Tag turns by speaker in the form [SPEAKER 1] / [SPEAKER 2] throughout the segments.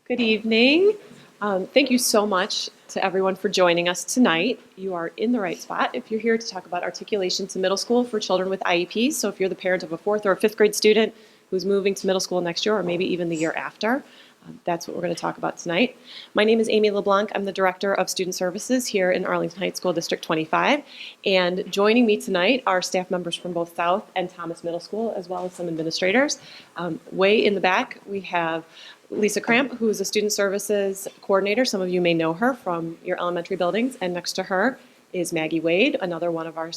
[SPEAKER 1] Good evening. Thank you so much to everyone for joining us tonight. You are in the right spot if you're here to talk about articulation to middle school for children with IEPs. So if you're the parent of a 4th or a 5th grade student who's moving to middle school next year or maybe even the year after, that's what we're going to talk about tonight. My name is Aimée LeBlanc. I'm the Director of Student Services here in Arlington Heights School District 25. And joining me tonight are staff members from both South and Thomas Middle School, as well as some administrators. Way in the back, we have Lisa Cramp, who is a Student Services Coordinator. Some of you may know her from your elementary buildings. And next to her is Maggie Wade, another one of our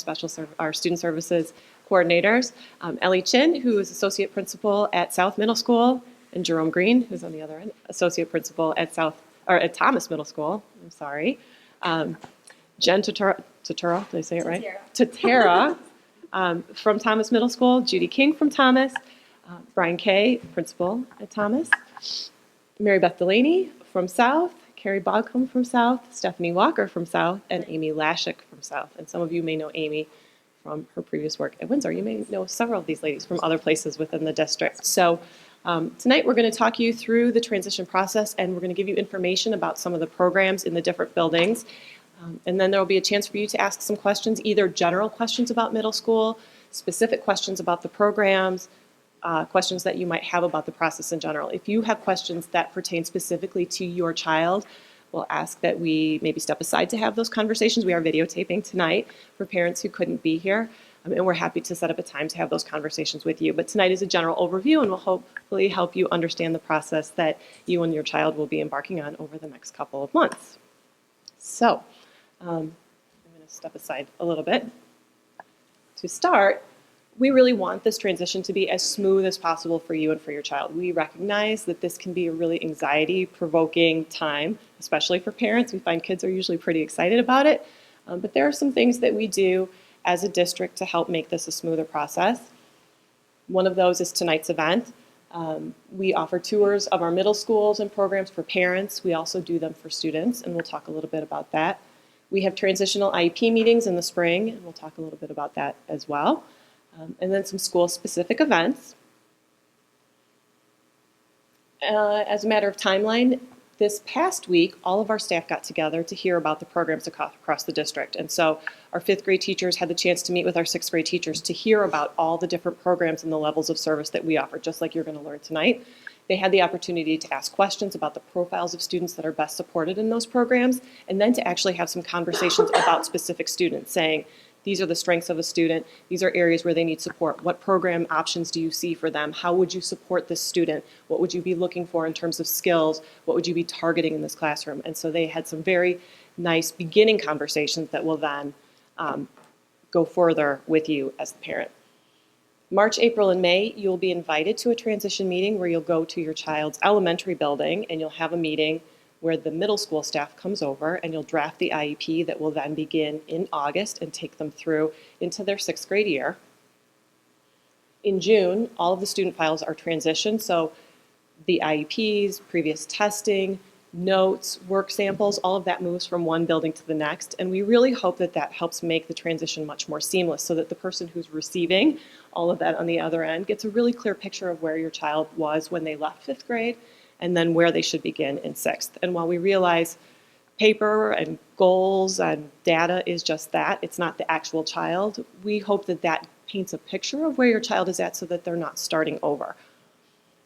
[SPEAKER 1] our Student Services coordinators. Ellie Chin, who is Associate Principal at South Middle School, and Jerome Green, who's on the other end, Associate Principal at at Thomas Middle School. I'm sorry. Jen Tatara, did I say it right? Tatara from Thomas Middle School. Judie King from Thomas. Brian Kaye, Principal at Thomas. Marybeth Delaney from South. Carrie Baughcum from South. Stephanie Walker from South. And Aimée Lashuk from South. And some of you may know Aimée from her previous work at Windsor. You may know several of these ladies from other places within the district. So tonight we're going to talk you through the transition process, and we're going to give you information about some of the programs in the different buildings. And then there will be a chance for you to ask some questions, either general questions about middle school, specific questions about the programs, questions that you might have about the process in general. If you have questions that pertain specifically to your child, we'll ask that we maybe step aside to have those conversations. We are videotaping tonight for parents who couldn't be here. And we're happy to set up a time to have those conversations with you. But tonight is a general overview, and will hopefully help you understand the process that you and your child will be embarking on over the next couple of months. So I'm going to step aside a little bit. To start, we really want this transition to be as smooth as possible for you and for your child. We recognize that this can be a really anxiety-provoking time, especially for parents. We find kids are usually pretty excited about it. But there are some things that we do as a district to help make this a smoother process. One of those is tonight's event. We offer tours of our middle schools and programs for parents. We also do them for students, and we'll talk a little bit about that. We have transitional IEP meetings in the spring, and we'll talk a little bit about that as well. And then some school-specific events. As a matter of timeline, this past week, all of our staff got together to hear about the programs across the district. And so our 5th grade teachers had the chance to meet with our 6th grade teachers to hear about all the different programs and the levels of service that we offer, just like you're going to learn tonight. They had the opportunity to ask questions about the profiles of students that are best supported in those programs, and then to actually have some conversations about specific students, saying, these are the strengths of a student. These are areas where they need support. What program options do you see for them? How would you support this student? What would you be looking for in terms of skills? What would you be targeting in this classroom? And so they had some very nice beginning conversations that will then go further with you as the parent. March, April, and May, you'll be invited to a transition meeting where you'll go to your child's elementary building, and you'll have a meeting where the middle school staff comes over, and you'll draft the IEP that will then begin in August and take them through into their 6th grade year. In June, all of the student files are transitioned, so the IEPs, previous testing, notes, work samples, all of that moves from one building to the next, and we really hope that that helps make the transition much more seamless so that the person who's receiving all of that on the other end gets a really clear picture of where your child was when they left 5th grade and then where they should begin in 6th. And while we realize paper and goals and data is just that, it's not the actual child, we hope that that paints a picture of where your child is at so that they're not starting over.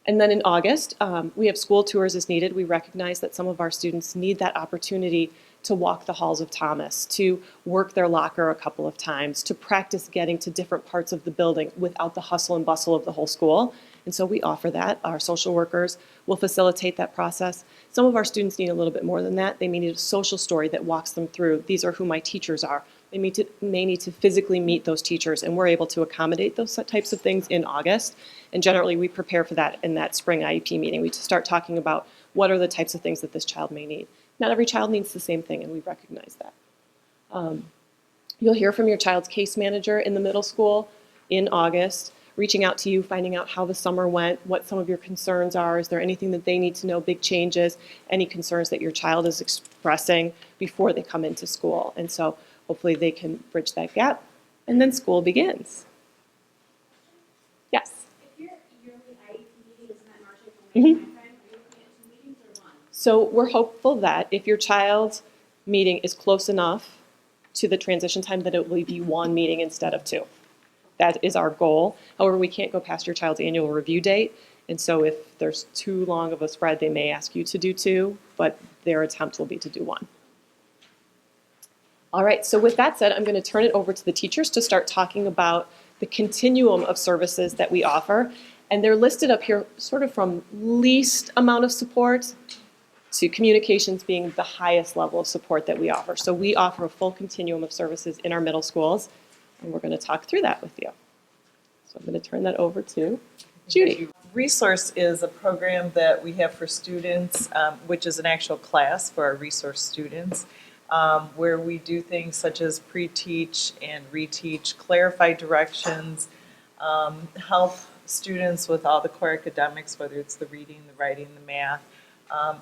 [SPEAKER 1] And then in August, we have school tours as needed. We recognize that some of our students need that opportunity to walk the halls of Thomas, to work their locker a couple of times, to practice getting to different parts of the building without the hustle and bustle of the whole school. And so we offer that. Our social workers will facilitate that process. Some of our students need a little bit more than that. They may need a social story that walks them through, these are who my teachers are. They may need to physically meet those teachers, and we're able to accommodate those types of things in August. And generally, we prepare for that in that spring IEP meeting. We start talking about what are the types of things that this child may need. Not every child needs the same thing, and we recognize that. You'll hear from your child's case manager in the middle school in August, reaching out to you, finding out how the summer went, what some of your concerns are. Is there anything that they need to know, big changes, any concerns that your child is expressing before they come into school? And so hopefully they can bridge that gap, and then school begins. Yes?
[SPEAKER 2] If your yearly IEP meeting is in that March, April, May timeframe, are you looking at 2 meetings or one?
[SPEAKER 1] So we're hopeful that if your child's meeting is close enough to the transition time that it will be one meeting instead of two. That is our goal. However, we can't go past your child's annual review date. And so if there's too long of a spread, they may ask you to do two, but their attempt will be to do one. All right, so with that said, I'm going to turn it over to the teachers to start talking about the continuum of services that we offer. And they're listed up here sort of from least amount of support to communications being the highest level of support that we offer. So we offer a full continuum of services in our middle schools, and we're going to talk through that with you. So I'm going to turn that over to Judie.
[SPEAKER 2] Resource is a program that we have for students, which is an actual class for our resource students, where we do things such as pre-teach and reteach, clarify directions, help students with all the core academics, whether it's the reading, the writing, the math.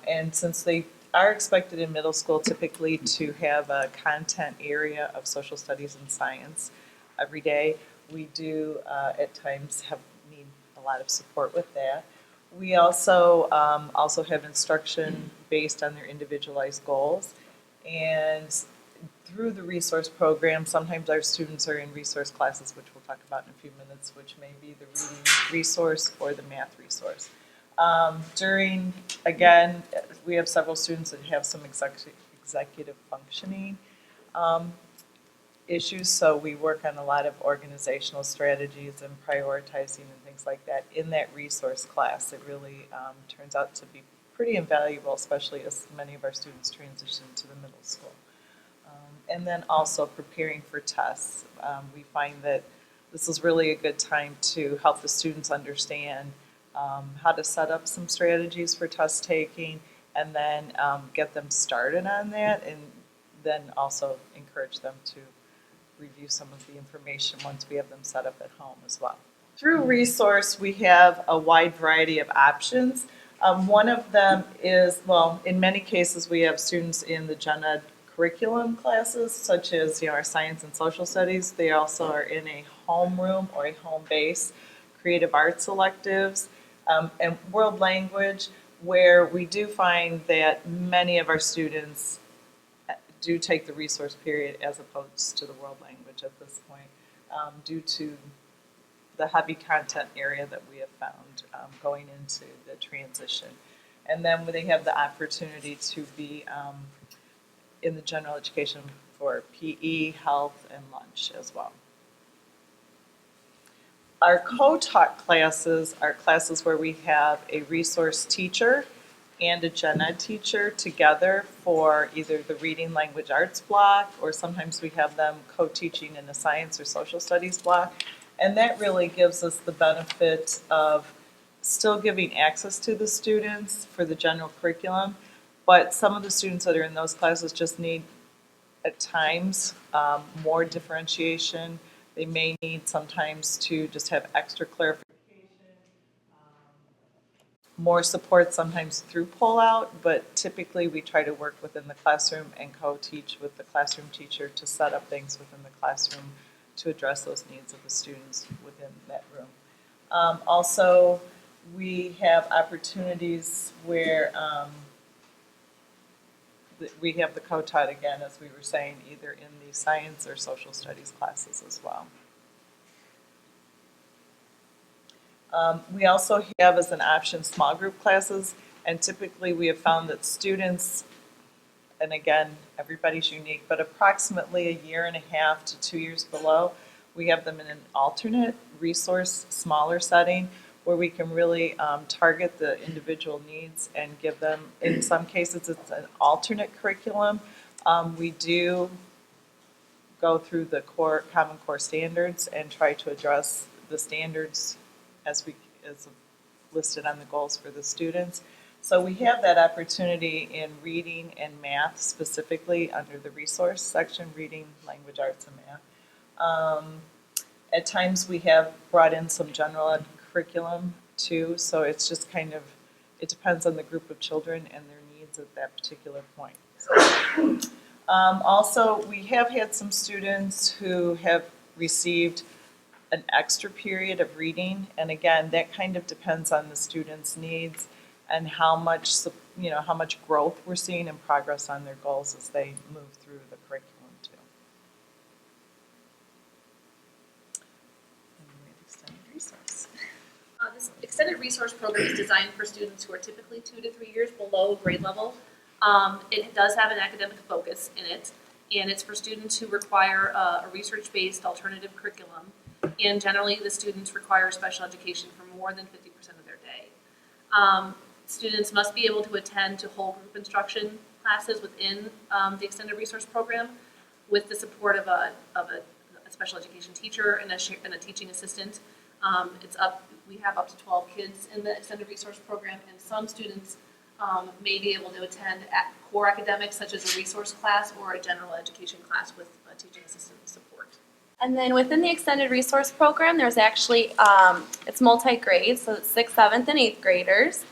[SPEAKER 2] And since they are expected in middle school typically to have a content area of social studies and science every day, we do at times need a lot of support with that. We also have instruction based on their individualized goals. And through the resource program, sometimes our students are in resource classes, which we'll talk about in a few minutes, which may be the reading resource or the math resource. Again, we have several students that have some executive functioning issues, so we work on a lot of organizational strategies and prioritizing and things like that in that resource class. It really turns out to be pretty invaluable, especially as many of our students transition to the middle school. And then also preparing for tests. We find that this is really a good time to help the students understand how to set up some strategies for test taking, and then get them started on that, and then also encourage them to review some of the information once we have them set up at home as well. Through resource, we have a wide variety of options. One of them is, well, in many cases we have students in the gen ed curriculum classes, such as our science and social studies. They also are in a homeroom or a home base, creative arts electives, and world language, where we do find that many of our students do take the resource period as opposed to the world language at this point, due to the heavy content area that we have found going into the transition. And then they have the opportunity to be in the general education for PE, health, and lunch as well. Our co-taught classes are classes where we have a resource teacher and a gen ed teacher together for either the reading language arts block, or sometimes we have them co-teaching in a science or social studies block. And that really gives us the benefit of still giving access to the students for the general curriculum, but some of the students that are in those classes just need, at times, more differentiation. They may need sometimes to just have extra clarification, more support sometimes through pull-out, but typically we try to work within the classroom and co-teach with the classroom teacher to set up things within the classroom to address those needs of the students within that room. Also, we have opportunities where we have the co-taught again, as we were saying, either in the science or social studies classes as well. We also have as an option small group classes, and typically we have found that students, and again, everybody's unique, but approximately a year and a half to 2 years below, we have them in an alternate resource, smaller setting, where we can really target the individual needs and give them, in some cases it's an alternate curriculum. We do go through the Common Core standards and try to address the standards as listed on the goals for the students. So we have that opportunity in reading and math, specifically under the resource section, reading, language arts, and math. At times we have brought in some general ed curriculum too, so it's just kind of, it depends on the group of children and their needs at that particular point. Also, we have had some students who have received an extra period of reading, and again, that kind of depends on the student's needs. and how much, how much growth we're seeing and progress on their goals as they move through the curriculum too. And we have extended resource.
[SPEAKER 3] This extended resource program is designed for students who are typically 2 to 3 years below grade level. It does have an academic focus in it, and it's for students who require a research-based alternative curriculum. And generally, the students require special education for more than 50% of their day. Students must be able to attend to whole group instruction classes within the extended resource program with the support of a special education teacher and a teaching assistant. We have up to 12 kids in the extended resource program, and some students may be able to attend core academics such as a resource class or a general education class with a teaching assistant support.
[SPEAKER 4] And then within the extended resource program, there's actually, it's multi-grade, so it's 6th, 7th, and 8th graders.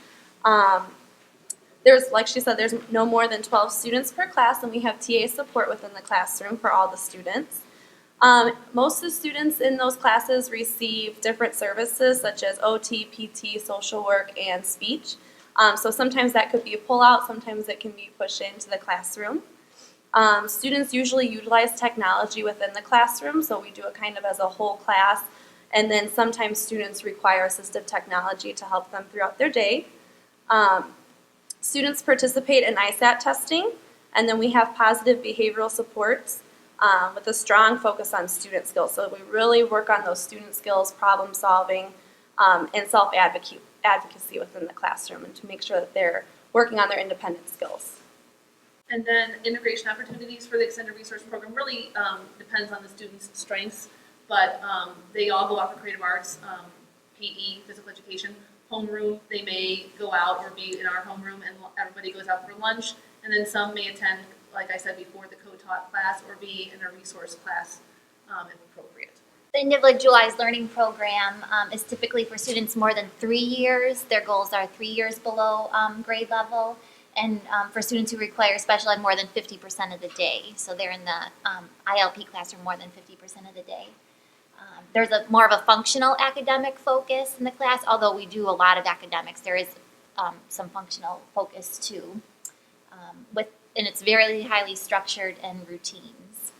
[SPEAKER 4] There's, like she said, there's no more than 12 students per class, and we have TA support within the classroom for all the students. Most of the students in those classes receive different services such as OT, PT, social work, and speech. So sometimes that could be a pull-out, sometimes it can be pushed into the classroom. Students usually utilize technology within the classroom, so we do it kind of as a whole class, and then sometimes students require assistive technology to help them throughout their day. Students participate in ISAT testing, and then we have positive behavioral supports with a strong focus on student skills. So we really work on those student skills, problem solving, and self-advocacy within the classroom, and to make sure that they're working on their independent skills.
[SPEAKER 3] And then integration opportunities for the extended resource program really depends on the students' strengths, but they all go out for creative arts, PE, physical education, homeroom. They may go out or be in our homeroom and everybody goes out for lunch, and then some may attend, like I said before, the co-taught class or be in a resource class if appropriate.
[SPEAKER 5] The individualized learning program is typically for students more than 3 years. Their goals are 3 years below grade level. And for students who require special ed more than 50% of the day. So they're in the ILP classroom more than 50% of the day. There's more of a functional academic focus in the class, although we do a lot of academics. There is some functional focus too. And it's very highly structured and routines.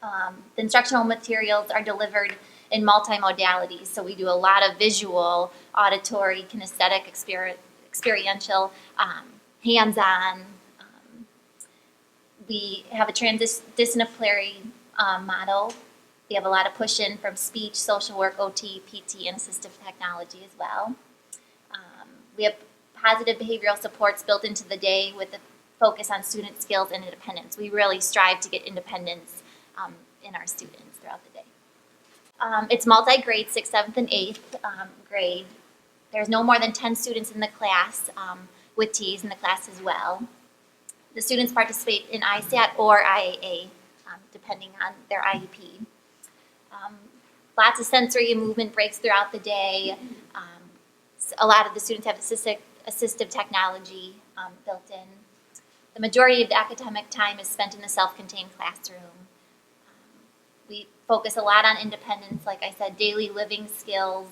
[SPEAKER 5] The instructional materials are delivered in multimodalities. So we do a lot of visual, auditory, kinesthetic, experiential, hands-on. We have a transdisciplinary model. We have a lot of push-in from speech, social work, OT, PT, and assistive technology as well. We have positive behavioral supports built into the day with the focus on student skills and independence. We really strive to get independence in our students throughout the day. It's multi-grade, 6th, 7th, and 8th grade. There's no more than 10 students in the class with Ts in the class as well. The students participate in ISAT or IAA, depending on their IEP. Lots of sensory and movement breaks throughout the day. A lot of the students have assistive technology built in. The majority of the academic time is spent in the self-contained classroom. We focus a lot on independence, like I said, daily living skills.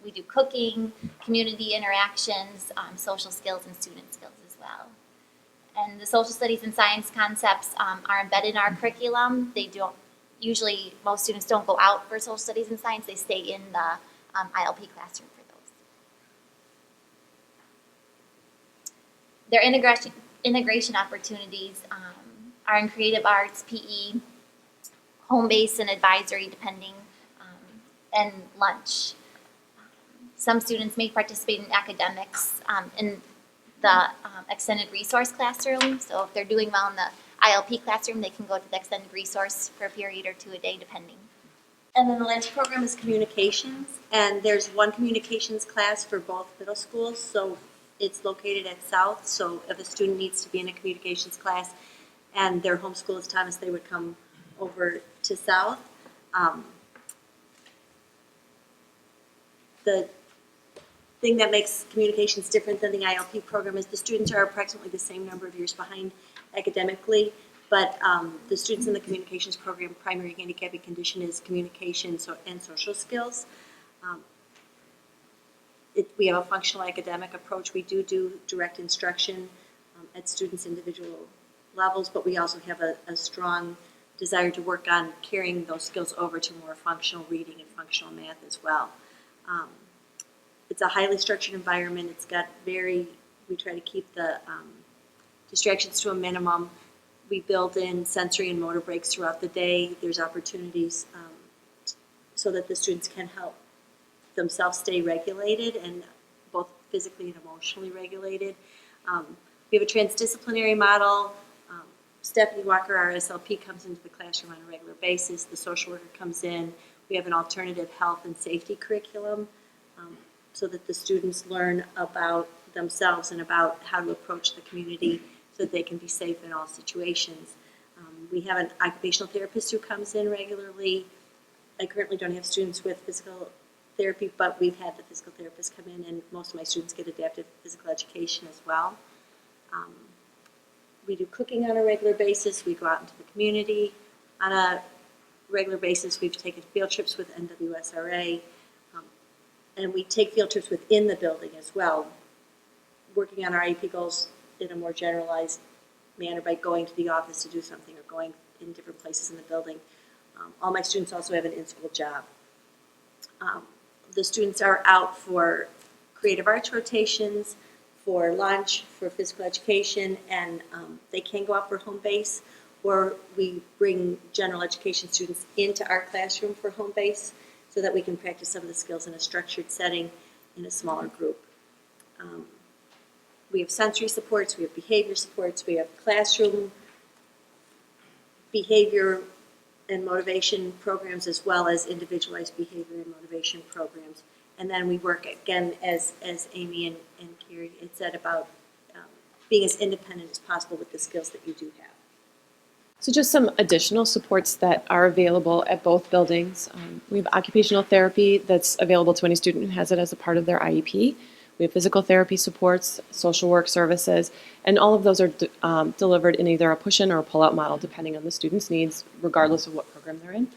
[SPEAKER 5] We do cooking, community interactions, social skills, and student skills as well. And the social studies and science concepts are embedded in our curriculum. They don't usually, most students don't go out for social studies and science. They stay in the ILP classroom for those. Their integration opportunities are in creative arts, PE, home-based and advisory, depending, and lunch. Some students may participate in academics in the extended resource classroom. So if they're doing well in the ILP classroom, they can go to the extended resource for a period or two a day, depending.
[SPEAKER 6] And then the last program is communications, and there's one communications class for both middle schools, so it's located at South, so if a student needs to be in a communications class and their home school is Thomas, they would come over to South. The thing that makes communications different than the ILP program is the students are approximately the same number of years behind academically, but the students in the communications program, primary handicapping condition is communication and social skills. We have a functional academic approach. We do direct instruction at students' individual levels, but we also have a strong desire to work on carrying those skills over to more functional reading and functional math as well. It's a highly structured environment. We try to keep the distractions to a minimum. We build in sensory and motor breaks throughout the day. There's opportunities so that the students can help themselves stay regulated and both physically and emotionally regulated. We have a transdisciplinary model. Stephanie Walker, our SLP, comes into the classroom on a regular basis. The social worker comes in. We have an alternative health and safety curriculum so that the students learn about themselves and about how to approach the community so that they can be safe in all situations. We have an occupational therapist who comes in regularly. I currently don't have students with physical therapy, but we've had the physical therapist come in, and most of my students get adaptive physical education as well. We do cooking on a regular basis. We go out into the community on a regular basis. We've taken field trips with NWSRA, and we take field trips within the building as well, working on our IEP goals in a more generalized manner by going to the office to do something or going in different places in the building. All my students also have an in-school job. The students are out for creative arts rotations, for lunch, for physical education, and they can go out for home base, or we bring general education students into our classroom for home base so that we can practice some of the skills in a structured setting in a smaller group. We have sensory supports, we have behavior supports, we have classroom behavior and motivation programs as well as individualized behavior and motivation programs. And then we work, again, as Aimée and Carrie had said, about being as independent as possible with the skills that you do have.
[SPEAKER 1] So just some additional supports that are available at both buildings. We have occupational therapy that's available to any student who has it as a part of their IEP. We have physical therapy supports, social work services, and all of those are delivered in either a push-in or a pull-out model, depending on the student's needs, regardless of what program they're in.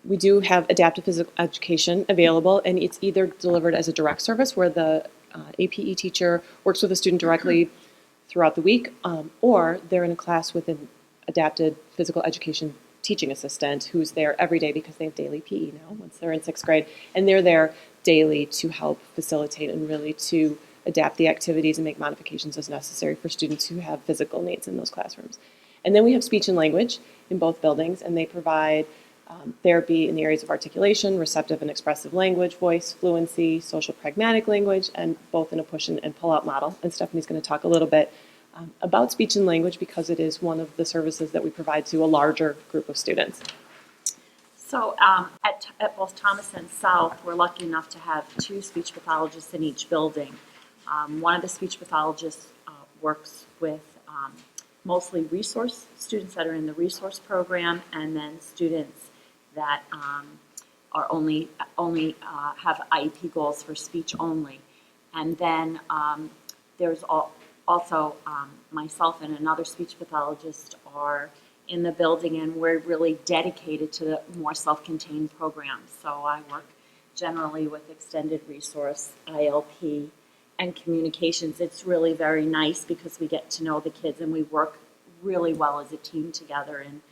[SPEAKER 1] We do have adaptive physical education available, and it's either delivered as a direct service where the APE teacher works with the student directly throughout the week, or they're in a class with an adapted physical education teaching assistant who's there every day because they have daily PE now once they're in 6th grade, and they're there daily to help facilitate and really to adapt the activities and make modifications as necessary for students who have physical needs in those classrooms. And then we have speech and language in both buildings, and they provide therapy in the areas of articulation, receptive and expressive language, voice, fluency, social pragmatic language, and both in a push and pull-out model. And Stephanie's going to talk a little bit about speech and language because it is one of the services that we provide to a larger group of students.
[SPEAKER 7] So at both Thomas and South, we're lucky enough to have 2 speech pathologists in each building. One of the speech pathologists works with mostly resource students that are in the resource program, and then students that are only have IEP goals for speech only. And then there's also myself and another speech pathologist are in the building, and we're really dedicated to the more self-contained programs. So I work generally with extended resource, ILP, and communications. It's really very nice because we get to know the kids and we work really well as a team together and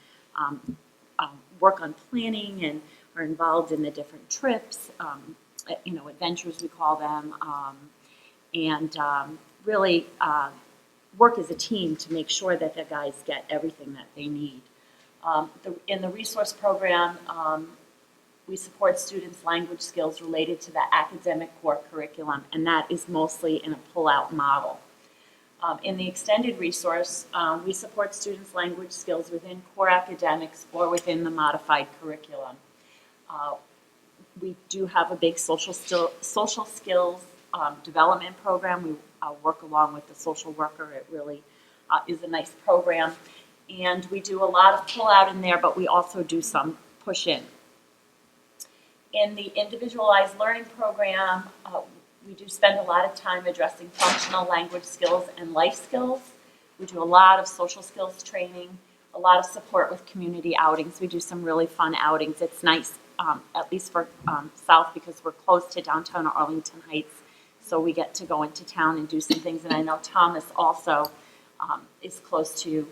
[SPEAKER 7] work on planning and are involved in the different trips, adventures we call them, and really work as a team to make sure that the guys get everything that they need. In the resource program, we support students' language skills related to the academic core curriculum, and that is mostly in a pull-out model. In the extended resource, we support students' language skills within core academics or within the modified curriculum. We do have a big social skills development program. We work along with the social worker. It really is a nice program. And we do a lot of pull-out in there, but we also do some push-in. In the individualized learning program, we do spend a lot of time addressing functional language skills and life skills. We do a lot of social skills training, a lot of support with community outings. We do some really fun outings. It's nice, at least for South, because we're close to downtown Arlington Heights, so we get to go into town and do some things. And I know Thomas also is close to,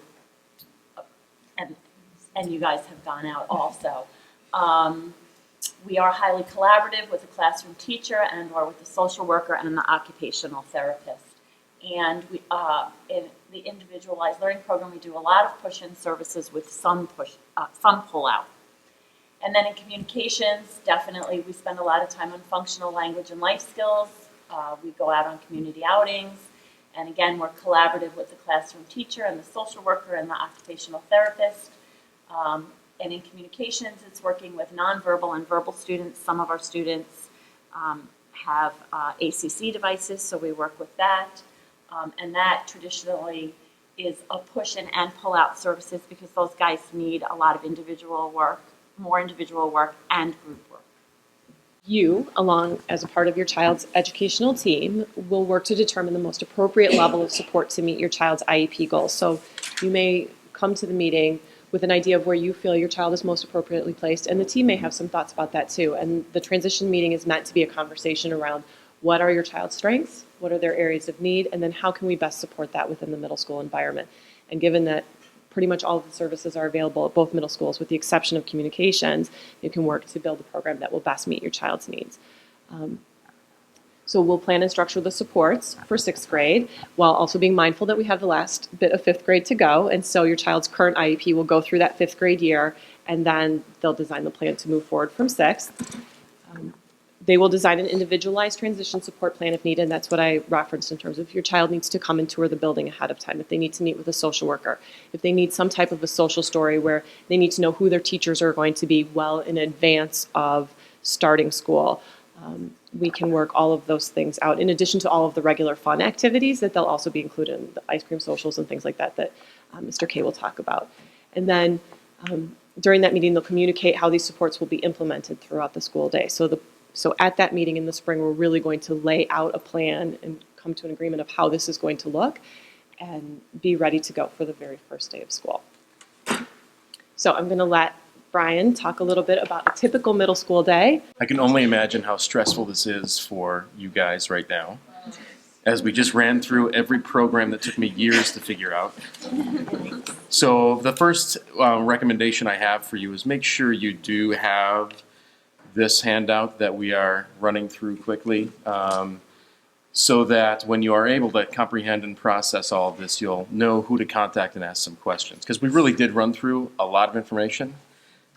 [SPEAKER 7] and you guys have gone out also. We are highly collaborative with the classroom teacher and or with the social worker and the occupational therapist. And we, in the individualized learning program, we do a lot of push-in services with some pull-out. And then in communications, definitely we spend a lot of time on functional language and life skills. We go out on community outings. And again, we're collaborative with the classroom teacher and the social worker and the occupational therapist. And in communications, it's working with nonverbal and verbal students. Some of our students have ACC devices, so we work with that. And that traditionally is a push-in and pull-out services because those guys need a lot of individual work, more individual work and group work.
[SPEAKER 1] You, along as a part of your child's educational team, will work to determine the most appropriate level of support to meet your child's IEP goals. So you may come to the meeting with an idea of where you feel your child is most appropriately placed, and the team may have some thoughts about that too. And the transition meeting is meant to be a conversation around what are your child's strengths, what are their areas of need, and then how can we best support that within the middle school environment. And given that pretty much all of the services are available at both middle schools, with the exception of communications, you can work to build a program that will best meet your child's needs. So we'll plan and structure the supports for 6th grade while also being mindful that we have the last bit of 5th grade to go. And so your child's current IEP will go through that 5th grade year, and then they'll design the plan to move forward from 6th. They will design an individualized transition support plan if needed. That's what I referenced in terms of if your child needs to come and tour the building ahead of time, if they need to meet with a social worker, if they need some type of a social story where they need to know who their teachers are going to be well in advance of starting school. We can work all of those things out in addition to all of the regular fun activities that they'll also be included in the ice cream socials and things like that that Mr. Kaye will talk about. And then during that meeting, they'll communicate how these supports will be implemented throughout the school day. So at that meeting in the spring, we're really going to lay out a plan and come to an agreement of how this is going to look and be ready to go for the very first day of school. So I'm going to let Brian talk a little bit about a typical middle school day.
[SPEAKER 8] I can only imagine how stressful this is for you guys right now, as we just ran through every program that took me years to figure out. So the first recommendation I have for you is make sure you do have this handout that we are running through quickly, so that when you are able to comprehend and process all of this, you'll know who to contact and ask some questions. Because we really did run through a lot of information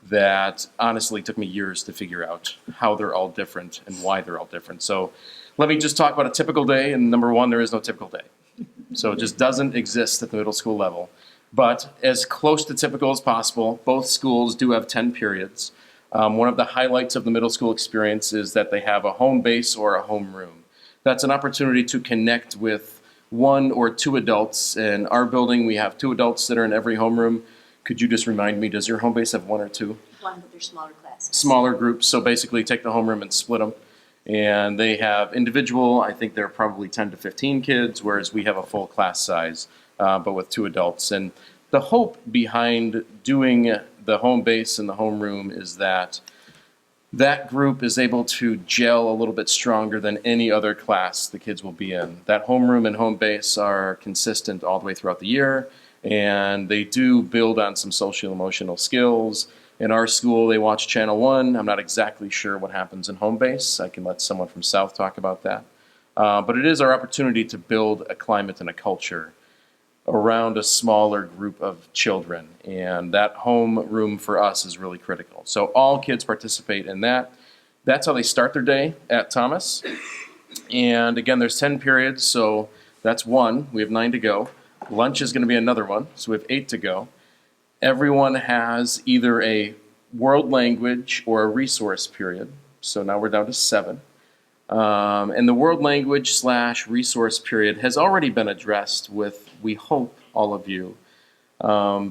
[SPEAKER 8] that honestly took me years to figure out how they're all different and why they're all different. So let me just talk about a typical day, and number one, there is no typical day. So it just doesn't exist at the middle school level. But as close to typical as possible, both schools do have 10 periods. One of the highlights of the middle school experience is that they have a home base or a home room. That's an opportunity to connect with 1 or 2 adults. In our building, we have 2 adults that are in every homeroom. Could you just remind me, does your home base have 1 or 2?
[SPEAKER 6] 1, but they're smaller classes.
[SPEAKER 8] Smaller groups, so basically take the homeroom and split them. And they have individual, I think they're probably 10 to 15 kids, whereas we have a full class size, but with 2 adults. And the hope behind doing the home base and the homeroom is that that group is able to gel a little bit stronger than any other class the kids will be in. That homeroom and home base are consistent all the way throughout the year, and they do build on some social emotional skills. In our school, they watch Channel 1. I'm not exactly sure what happens in home base. I can let someone from South talk about that. But it is our opportunity to build a climate and a culture around a smaller group of children. And that home room for us is really critical. So all kids participate in that. That's how they start their day at Thomas. And again, there's 10 periods, so that's 1. We have 9 to go. Lunch is going to be another one, so we have 8 to go. Everyone has either a world language or a resource period. So now we're down to 7. And the world language / resource period has already been addressed with, we hope, all of you,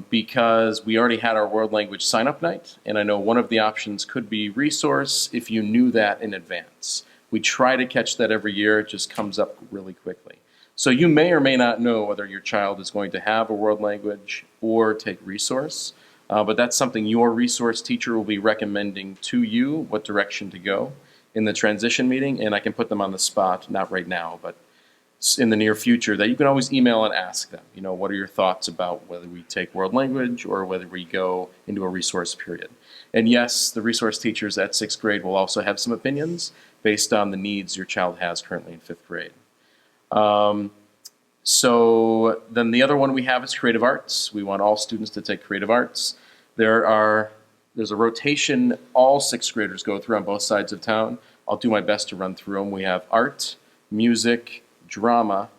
[SPEAKER 8] because we already had our world language sign-up night, and I know one of the options could be resource if you knew that in advance. We try to catch that every year. It just comes up really quickly. So you may or may not know whether your child is going to have a world language or take resource, but that's something your resource teacher will be recommending to you, what direction to go. in the transition meeting, and I can put them on the spot, not right now, but in the near future, that you can always email and ask them, you know, what are your thoughts about whether we take world language or whether we go into a resource period. And yes, the resource teachers at 6th grade will also have some opinions based on the needs your child has currently in 5th grade. So then the other one we have is creative arts. We want all students to take creative arts. There's a rotation all 6th graders go through on both sides of town. I'll do my best to run through them. We have art, music, drama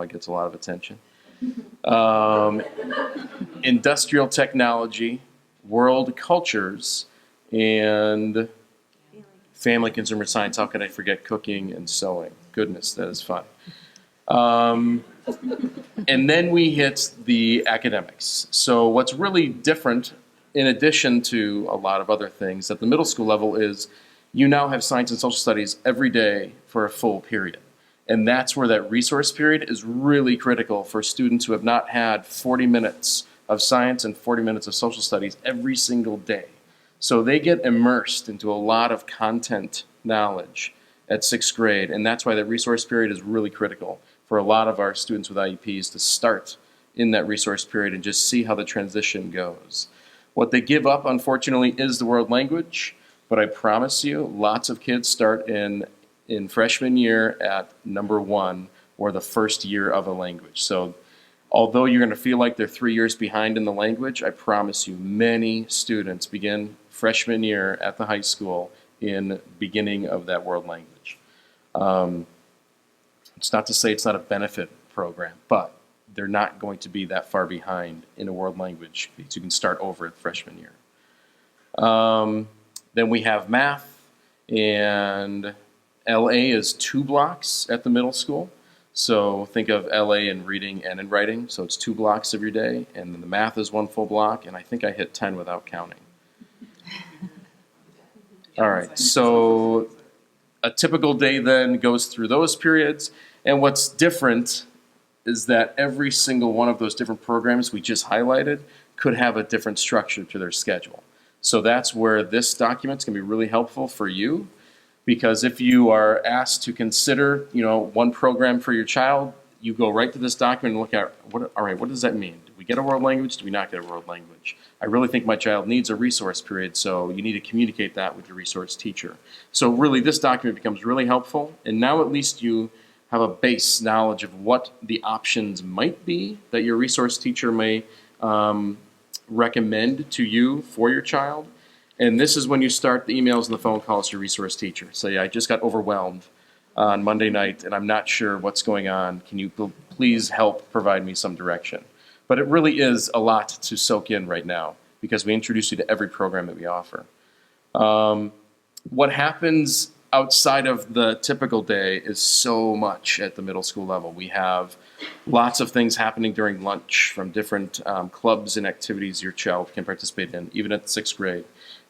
[SPEAKER 8] gets a lot of attention, industrial technology, world cultures, and family consumer science. How could I forget cooking and sewing? Goodness, that is fun. And then we hit the academics. So what's really different, in addition to a lot of other things at the middle school level, is you now have science and social studies every day for a full period. And that's where that resource period is really critical for students who have not had 40 minutes of science and 40 minutes of social studies every single day. So they get immersed into a lot of content knowledge at 6th grade, and that's why that resource period is really critical for a lot of our students with IEPs to start in that resource period and just see how the transition goes. What they give up, unfortunately, is the world language, but I promise you, lots of kids start in freshman year at number 1 or the first year of a language. So although you're going to feel like they're 3 years behind in the language, I promise you many students begin freshman year at the high school in beginning of that world language. It's not to say it's not a benefit program, but they're not going to be that far behind in a world language because you can start over at freshman year. Then we have math, and LA is 2 blocks at the middle school. So think of LA in reading and in writing. So it's 2 blocks of your day, and then the math is 1 full block, and I think I hit 10 without counting. All right, so a typical day then goes through those periods, and what's different is that every single one of those different programs we just highlighted could have a different structure to their schedule. So that's where this document's gonna be really helpful for you, because if you are asked to consider, you know, one program for your child, you go right to this document and look at, all right, what does that mean? Do we get a world language? Do we not get a world language? I really think my child needs a resource period, so you need to communicate that with your resource teacher. So really, this document becomes really helpful, and now at least you have a base knowledge of what the options might be that your resource teacher may recommend to you for your child. And this is when you start the emails and the phone calls to your resource teacher. Say, I just got overwhelmed on Monday night and I'm not sure what's going on. Can you please help provide me some direction? But it really is a lot to soak in right now because we introduce you to every program that we offer. What happens outside of the typical day is so much at the middle school level. We have lots of things happening during lunch from different clubs and activities your child can participate in, even at 6th grade.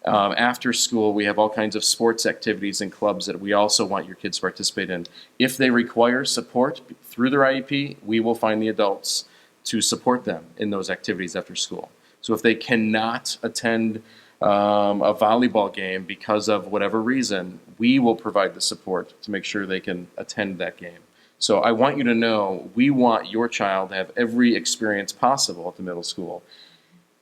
[SPEAKER 8] After school, we have all kinds of sports activities and clubs that we also want your kids to participate in. If they require support through their IEP, we will find the adults to support them in those activities after school. So if they cannot attend a volleyball game because of whatever reason, we will provide the support to make sure they can attend that game. So I want you to know we want your child to have every experience possible at the middle school.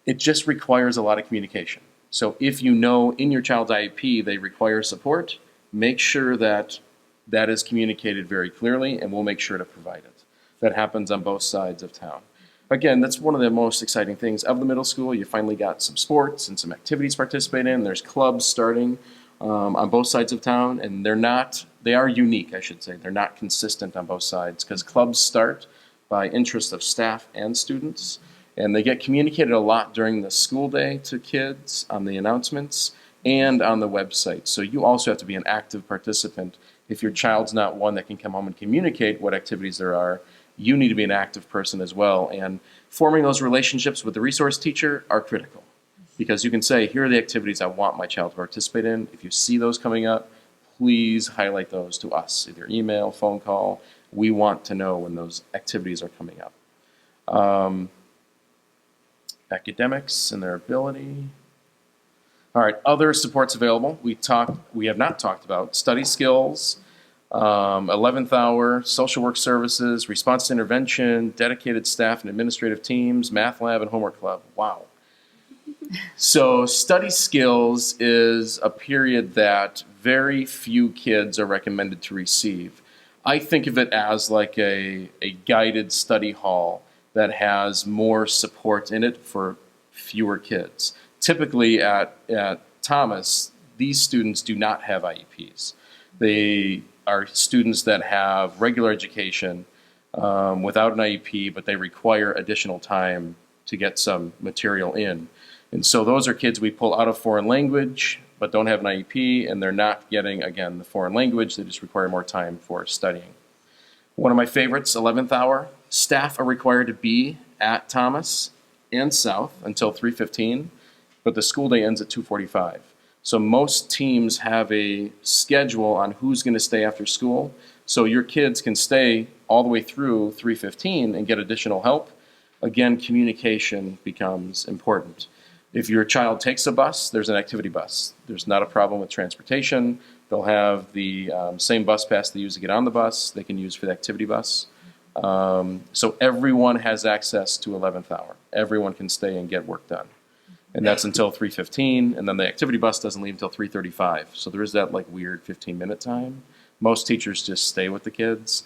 [SPEAKER 8] It just requires a lot of communication. So if you know in your child's IEP they require support, make sure that that is communicated very clearly, and we'll make sure to provide it. That happens on both sides of town. Again, that's one of the most exciting things of the middle school. You finally got some sports and some activities to participate in. There's clubs starting on both sides of town, and they are unique, I should say. They're not consistent on both sides because clubs start by interest of staff and students, and they get communicated a lot during the school day to kids on the announcements and on the website. So you also have to be an active participant. If your child's not one that can come home and communicate what activities there are, you need to be an active person as well. And forming those relationships with the resource teacher are critical because you can say, here are the activities I want my child to participate in. If you see those coming up, please highlight those to us, either email, phone call. We want to know when those activities are coming up. Academics and their ability. All right, other supports available. We have not talked about study skills, 11th hour, social work services, response to intervention, dedicated staff and administrative teams, math lab, and homework club. Wow. So study skills is a period that very few kids are recommended to receive. I think of it as like a guided study hall that has more support in it for fewer kids. Typically at Thomas, these students do not have IEPs. They are students that have regular education without an IEP, but they require additional time to get some material in. And so those are kids we pull out of foreign language, but don't have an IEP, and they're not getting, again, the foreign language. They just require more time for studying. One of my favorites, 11th hour. Staff are required to be at Thomas and South until 3:15, but the school day ends at 2:45. So most teams have a schedule on who's going to stay after school. So your kids can stay all the way through 3:15 and get additional help. Again, communication becomes important. If your child takes a bus, there's an activity bus. There's not a problem with transportation. They'll have the same bus pass they use to get on the bus, they can use for the activity bus. So everyone has access to 11th hour. Everyone can stay and get work done. And that's until 3:15, and then the activity bus doesn't leave until 3:35. So there is that like weird 15-minute time. Most teachers just stay with the kids.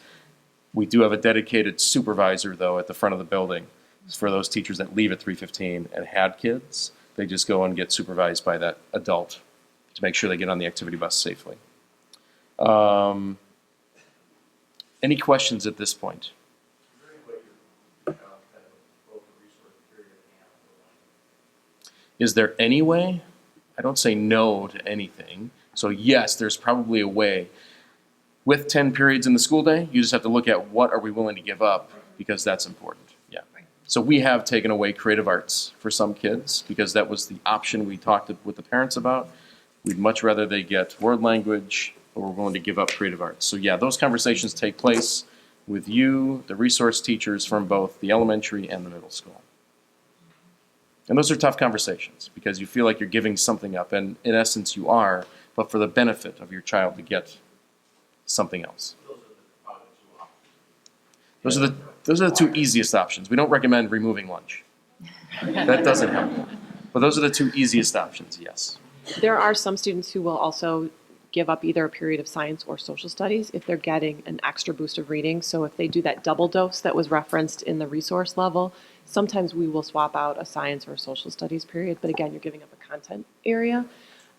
[SPEAKER 8] We do have a dedicated supervisor, though, at the front of the building. For those teachers that leave at 3:15 and had kids, they just go and get supervised by that adult to make sure they get on the activity bus safely. Any questions at this point? Is there any way? I don't say no to anything. So yes, there's probably a way. With 10 periods in the school day, you just have to look at what are we willing to give up, because that's important. Yeah. So we have taken away creative arts for some kids because that was the option we talked with the parents about. We'd much rather they get world language, or we're willing to give up creative arts. So yeah, those conversations take place with you, the resource teachers from both the elementary and the middle school. And those are tough conversations because you feel like you're giving something up, and in essence you are, but for the benefit of your child to get something else. Those are the two easiest options. We don't recommend removing lunch. That doesn't help. But those are the two easiest options, yes.
[SPEAKER 1] There are some students who will also give up either a period of science or social studies if they're getting an extra boost of reading. So if they do that double dose that was referenced in the resource level, sometimes we will swap out a science or a social studies period. But again, you're giving up a content area.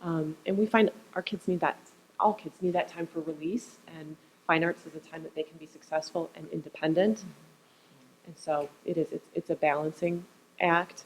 [SPEAKER 1] And we find our kids need that, all kids need that time for release, and fine arts is a time that they can be successful and independent. And so it's a balancing act.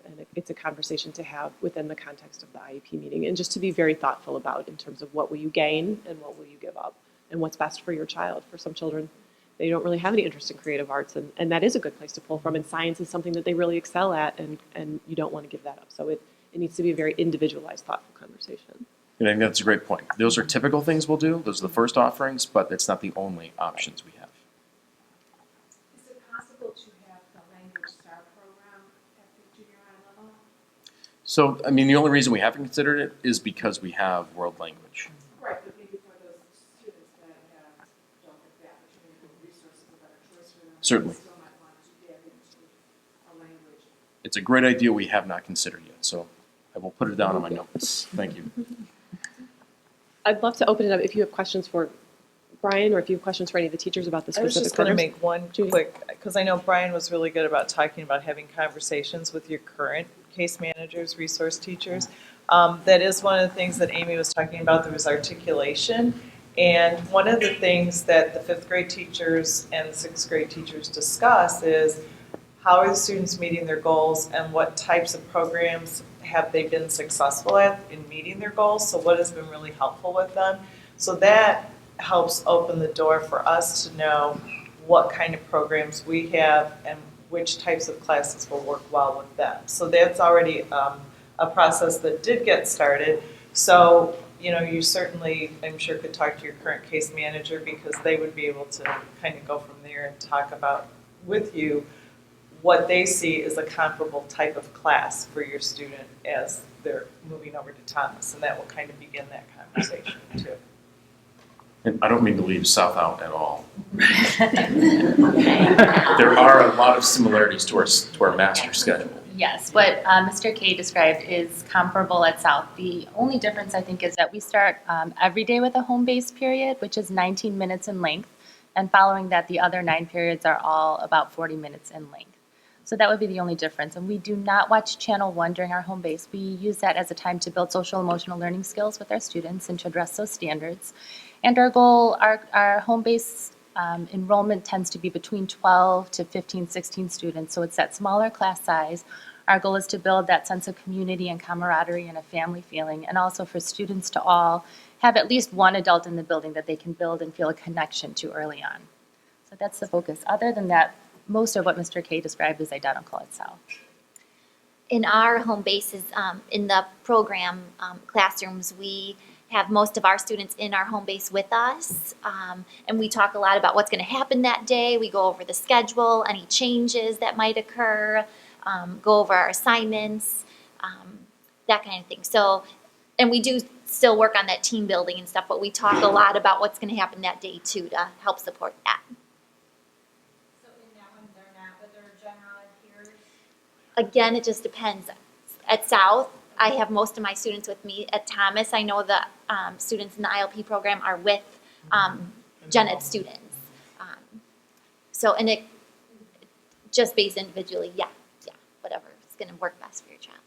[SPEAKER 1] And it's a conversation to have within the context of the IEP meeting, and just to be very thoughtful about in terms of what will you gain and what will you give up and what's best for your child. For some children, they don't really have any interest in creative arts, and that is a good place to pull from, and science is something that they really excel at, and you don't want to give that up. So it needs to be a very individualized, thoughtful conversation.
[SPEAKER 8] And I think that's a great point. Those are typical things we'll do. Those are the first offerings, but it's not the only options we have.
[SPEAKER 9] Is it possible to have the language star program at the junior high level?
[SPEAKER 8] So, I mean, the only reason we haven't considered it is because we have world language.
[SPEAKER 9] Right, but maybe for those students that don't get that, but maybe the resources a better choice for them.
[SPEAKER 8] Certainly.
[SPEAKER 9] They still might want to get into a language.
[SPEAKER 8] It's a great idea we have not considered yet, so I will put it down on my notes. Thank you.
[SPEAKER 1] I'd love to open it up if you have questions for Brian, or if you have questions for any of the teachers about the
[SPEAKER 2] I was
[SPEAKER 1] specific
[SPEAKER 2] just going to
[SPEAKER 1] programs.
[SPEAKER 2] make one
[SPEAKER 1] Judie.
[SPEAKER 2] quick, because I know Brian was really good about talking about having conversations with your current case managers, resource teachers. That is one of the things that Aimée was talking about. There was articulation. And one of the things that the 5th grade teachers and 6th grade teachers discuss is how are the students meeting their goals, and what types of programs have they been successful at in meeting their goals? So what has been really helpful with them? So that helps open the door for us to know what kind of programs we have and which types of classes will work well with them. So that's already a process that did get started. So, you know, you certainly, I'm sure, could talk to your current case manager, because they would be able to kind of go from there and talk about with you what they see is a comparable type of class for your student as they're moving over to Thomas, and that will kind of begin that conversation too.
[SPEAKER 8] And I don't mean to leave South out at all. There are a lot of similarities to our master schedule.
[SPEAKER 10] Yes, what Mr. Kaye described is comparable at South. The only difference, I think, is that we start every day with a home-based period, which is 19 minutes in length, and following that, the other 9 periods are all about 40 minutes in length. So that would be the only difference. And we do not watch Channel 1 during our home base. We use that as a time to build social emotional learning skills with our students and to address those standards. And our goal, our home base enrollment tends to be between 12 to 15, 16 students. So it's that smaller class size. Our goal is to build that sense of community and camaraderie and a family feeling, and also for students to all have at least one adult in the building that they can build and feel a connection to early on. So that's the focus. Other than that, most of what Mr. Kaye described is identical at South.
[SPEAKER 5] In our home bases, in the program classrooms, we have most of our students in our home base with us, and we talk a lot about what's going to happen that day. We go over the schedule, any changes that might occur, go over our assignments, that kind of thing. So, and we do still work on that team building and stuff, but we talk a lot about what's going to happen that day too to help support that.
[SPEAKER 11] So in that one, they're not with their general ed peers?
[SPEAKER 5] Again, it just depends. At South, I have most of my students with me. At Thomas, I know the students in the ILP program are with gen ed students. So, and it just based individually, yeah, whatever is going to work best for your child.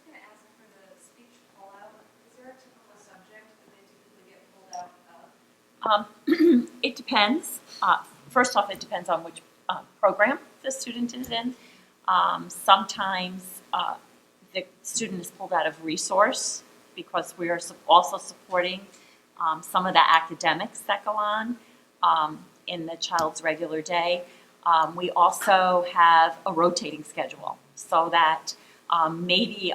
[SPEAKER 11] I was going to ask for the speech pull-out, is there a typical subject that they typically get pulled out of?
[SPEAKER 7] It depends. First off, it depends on which program the student is in. Sometimes the student is pulled out of resource because we are also supporting some of the academics that go on in the child's regular day. We also have a rotating schedule so that maybe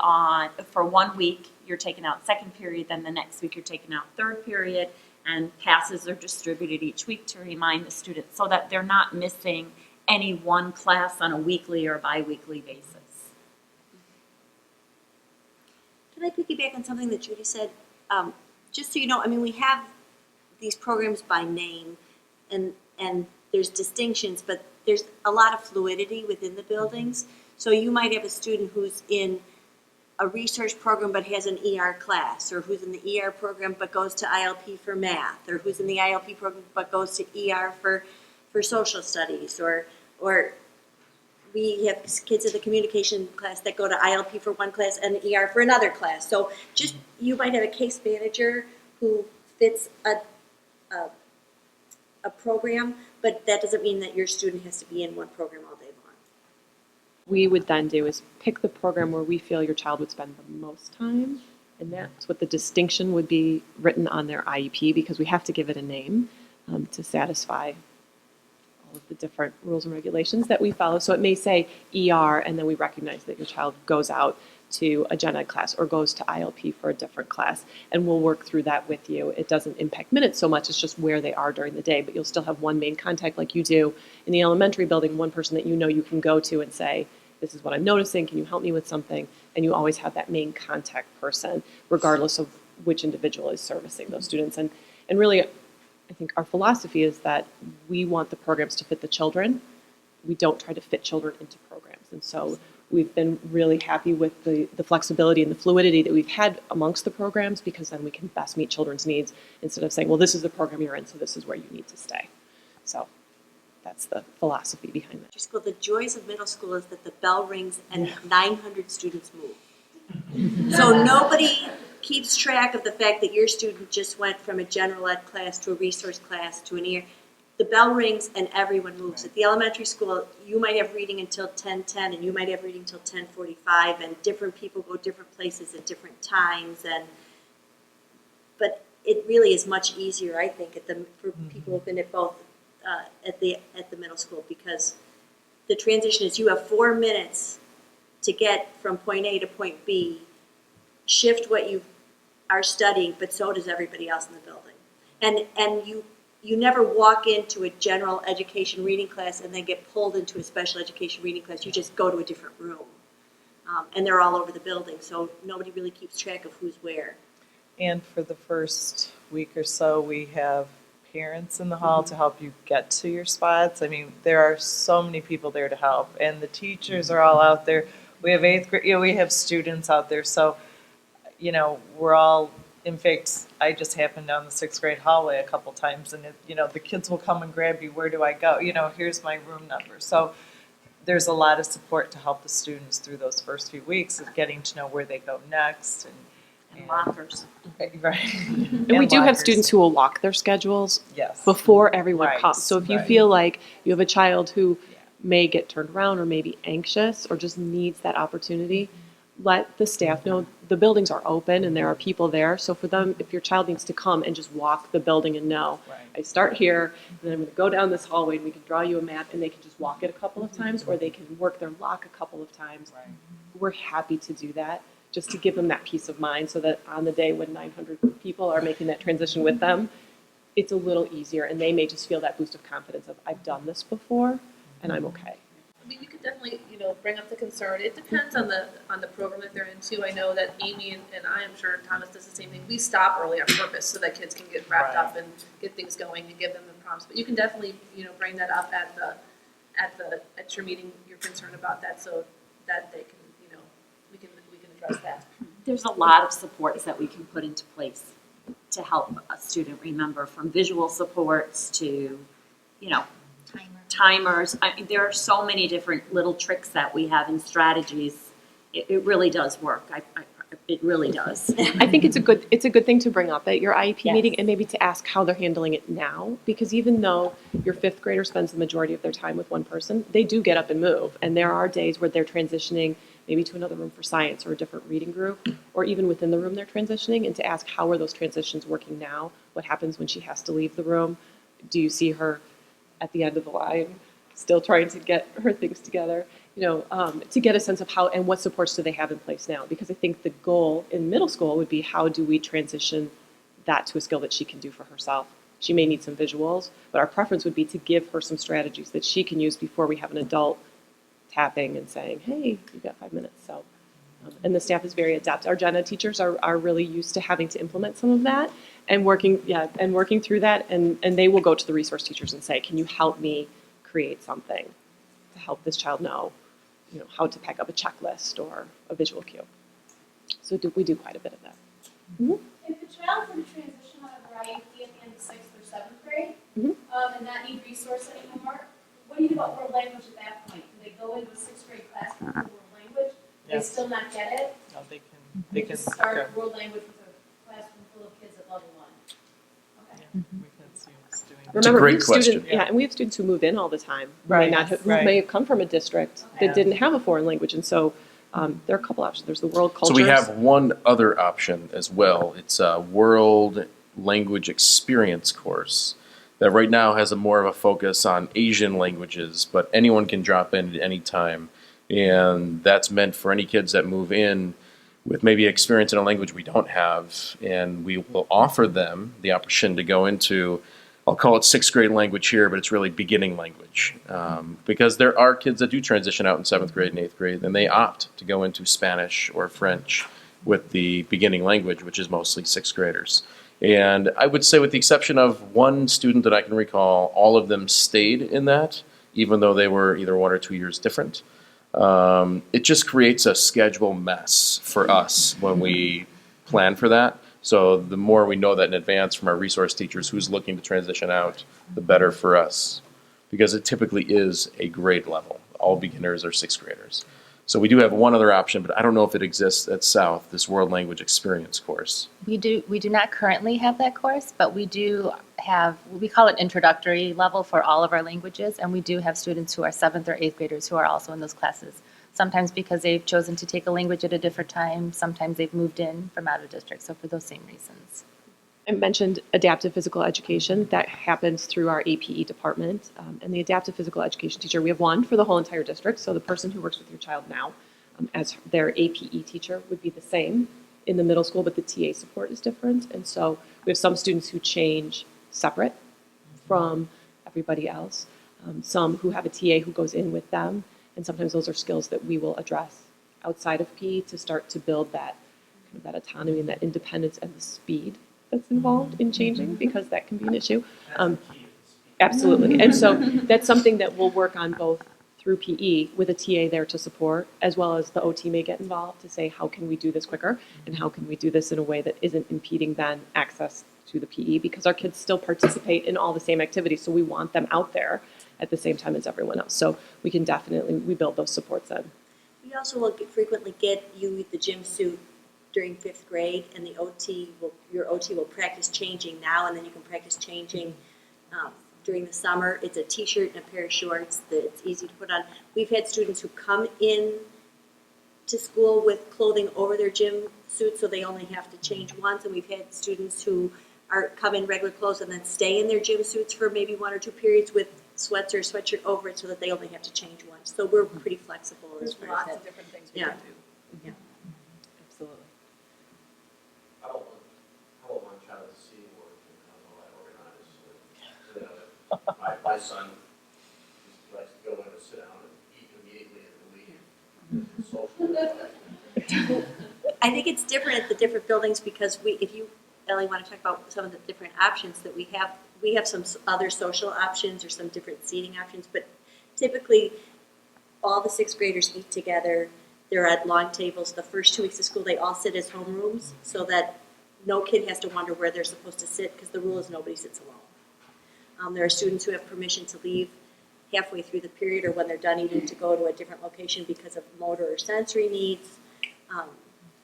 [SPEAKER 7] for 1 week you're taking out second period, then the next week you're taking out third period, and passes are distributed each week to remind the students so that they're not missing any one class on a weekly or bi-weekly basis.
[SPEAKER 6] Can I piggyback on something that Judie said? Just so you know, I mean, we have these programs by name, and there's distinctions, but there's a lot of fluidity within the buildings. So you might have a student who's in a research program but has an ER class, or who's in the ER program but goes to ILP for math, or who's in the ILP program but goes to ER for social studies, or we have kids in the communication class that go to ILP for one class and ER for another class. So just, you might have a case manager who fits a program, but that doesn't mean that your student has to be in one program all day long.
[SPEAKER 1] We would then do is pick the program where we feel your child would spend the most time, and that's what the distinction would be written on their IEP, because we have to give it a name to satisfy all of the different rules and regulations that we follow. So it may say ER, and then we recognize that your child goes out to a gen ed class or goes to ILP for a different class, and we'll work through that with you. It doesn't impact minutes so much, it's just where they are during the day, but you'll still have one main contact like you do in the elementary building, one person that you know you can go to and say, this is what I'm noticing, can you help me with something? And you always have that main contact person, regardless of which individual is servicing those students. And really, I think our philosophy is that we want the programs to fit the children. We don't try to fit children into programs. And so we've been really happy with the flexibility and the fluidity that we've had amongst the programs, because then we can best meet children's needs instead of saying, well, this is the program you're in, so this is where you need to stay. So that's the philosophy behind that.
[SPEAKER 6] School, the joys of middle school is that the bell rings and 900 students move. So nobody keeps track of the fact that your student just went from a general ed class to a resource class to an ER. The bell rings and everyone moves. At the elementary school, you might have reading until 10:10, and you might have reading until 10:45, and different people go different places at different times. But it really is much easier, I think, for people who've been at both at the middle school, because the transition is you have 4 minutes to get from point A to point B, shift what you are studying, but so does everybody else in the building. And you never walk into a general education reading class and then get pulled into a special education reading class. You just go to a different room. And they're all over the building, so nobody really keeps track of who's where.
[SPEAKER 2] And for the first week or so, we have parents in the hall to help you get to your spots. I mean, there are so many people there to help, and the teachers are all out there. We have eighth grade, we have students out there, so, we're all, in fact, I just happened down the sixth grade hallway a couple times, and the kids will come and grab you, where do I go? Here's my room number. So there's a lot of support to help the students through those first few weeks of getting to know where they go next.
[SPEAKER 7] And lockers.
[SPEAKER 2] Right.
[SPEAKER 1] And we do have students who will lock their schedules
[SPEAKER 2] Yes.
[SPEAKER 1] before everyone
[SPEAKER 2] Right,
[SPEAKER 1] comes. So if you
[SPEAKER 2] right.
[SPEAKER 1] feel like you have a child who may get turned around or may be anxious or just needs that opportunity, let the staff know the buildings are open and there are people there. So for them, if your child needs to come and just walk the building and know,
[SPEAKER 2] Right.
[SPEAKER 1] I start here and then I'm going to go down this hallway and we can draw you a map and they can just walk it a couple of times or they can work their lock a couple of times.
[SPEAKER 2] Right.
[SPEAKER 1] We're happy to do that just to give them that peace of mind so that on the day when 900 people are making that transition with them, it's a little easier and they may just feel that boost of confidence of I've done this before and I'm okay.
[SPEAKER 3] I mean, you could definitely, bring up the concern. It depends on the program that they're into. I know that Aimée and I am sure Thomas does the same thing. We stop early on purpose so that kids can get wrapped
[SPEAKER 2] Right.
[SPEAKER 3] up and get things going and give them the prompts. But you can definitely, bring that up at your meeting, your concern about that, so that they can, we can address that.
[SPEAKER 7] There's a lot of supports that we can put into place to help a student remember, from visual supports to, timers. I mean, there are so many different little tricks that we have and strategies. It really does work. It really does.
[SPEAKER 1] I think it's a good thing to bring up at your IEP
[SPEAKER 7] Yes.
[SPEAKER 1] meeting and maybe to ask how they're handling it now, because even though your fifth grader spends the majority of their time with one person, they do get up and move. And there are days where they're transitioning maybe to another room for science or a different reading group, or even within the room they're transitioning, and to ask how are those transitions working now? What happens when she has to leave the room? Do you see her at the end of the line still trying to get her things together? To get a sense of how and what supports do they have in place now? Because I think the goal in middle school would be how do we transition that to a skill that she can do for herself. She may need some visuals, but our preference would be to give her some strategies that she can use before we have an adult tapping and saying, hey, you've got 5 minutes. So, and the staff is very adept. Our gen ed teachers are really used to having to implement some of that and working through that. And they will go to the resource teachers and say, can you help me create something to help this child know, how to pack up a checklist or a visual cue. So we do quite a bit of that. Mm-hmm.
[SPEAKER 11] If the child's in transition out of their IEP at the end of 6th or 7th grade,
[SPEAKER 1] Mm-hmm.
[SPEAKER 11] and not need resource anymore, what do you do about world language at that point? Do they go into a 6th grade class for world language? They
[SPEAKER 2] Yes.
[SPEAKER 11] still not get it?
[SPEAKER 2] No, they can
[SPEAKER 11] just start
[SPEAKER 2] go.
[SPEAKER 11] world language with a classroom full of kids at level 1. Okay.
[SPEAKER 2] We can see what's doing that.
[SPEAKER 8] It's a
[SPEAKER 1] Remember,
[SPEAKER 8] great
[SPEAKER 1] we have students,
[SPEAKER 8] question.
[SPEAKER 1] yeah, and we have students who move in all the time,
[SPEAKER 2] Right,
[SPEAKER 1] who
[SPEAKER 2] right.
[SPEAKER 1] may have come from a district
[SPEAKER 2] Yeah.
[SPEAKER 1] that didn't have a foreign language, and so there are a couple options. There's the world cultures.
[SPEAKER 8] So we have one other option as well. It's a world language experience course that right now has a more of a focus on Asian languages, but anyone can drop in at any time. And that's meant for any kids that move in with maybe experience in a language we don't have. And we will offer them the option to go into, I'll call it sixth grade language here, but it's really beginning language. Because there are kids that do transition out in seventh grade and eighth grade, and they opt to go into Spanish or French with the beginning language, which is mostly sixth graders. And I would say, with the exception of one student that I can recall, all of them stayed in that, even though they were either 1 or 2 years different. It just creates a schedule mess for us when we plan for that. So the more we know that in advance from our resource teachers who's looking to transition out, the better for us, because it typically is a grade level. All beginners are sixth graders. So we do have one other option, but I don't know if it exists at South, this World Language Experience course.
[SPEAKER 10] We do not currently have that course, but we do have, we call it introductory level for all of our languages, and we do have students who are 7th or 8th graders who are also in those classes. Sometimes because they've chosen to take a language at a different time, sometimes they've moved in from out of district, so for those same reasons.
[SPEAKER 1] I mentioned adaptive physical education. That happens through our APE department. And the adaptive physical education teacher, we have one for the whole entire district. So the person who works with your child now as their APE teacher would be the same in the middle school, but the TA support is different. And so we have some students who change separate from everybody else, some who have a TA who goes in with them. And sometimes those are skills that we will address outside of PE to start to build that kind of that autonomy and that independence and the speed that's involved in changing, because that can be an issue. Absolutely. And so that's something that we'll work on both through PE with a TA there to support, as well as the OT may get involved to say, how can we do this quicker? And how can we do this in a way that isn't impeding then access to the PE? Because our kids still participate in all the same activities, so we want them out there at the same time as everyone else. So we can definitely, we build those supports in.
[SPEAKER 6] We also will frequently get you the gym suit during 5th grade, and your OT will practice changing now, and then you can practice changing during the summer. It's a t-shirt and a pair of shorts that it's easy to put on. We've had students who come in to school with clothing over their gym suit, so they only have to change once, and we've had students who come in regular clothes and then stay in their gym suits for maybe 1 or 2 periods with sweats or a sweatshirt over it so that they only have to change once. So we're pretty flexible as
[SPEAKER 3] There's
[SPEAKER 6] far
[SPEAKER 3] lots
[SPEAKER 6] as
[SPEAKER 3] of
[SPEAKER 6] that.
[SPEAKER 3] different things we
[SPEAKER 6] Yeah.
[SPEAKER 3] can do.
[SPEAKER 6] Yeah.
[SPEAKER 1] Absolutely.
[SPEAKER 12] I don't want child to see work and how I organize. My son likes to go in and sit down and eat immediately and leave. Social.
[SPEAKER 6] I think it's different at the different buildings because if you, Ellie, want to talk about some of the different options that we have some other social options or some different seating options, but typically all the 6th graders eat together. They're at long tables. The first 2 weeks of school, they all sit as homerooms so that no kid has to wonder where they're supposed to sit because the rule is nobody sits alone. There are students who have permission to leave halfway through the period or when they're done eating to go to a different location because of motor or sensory needs.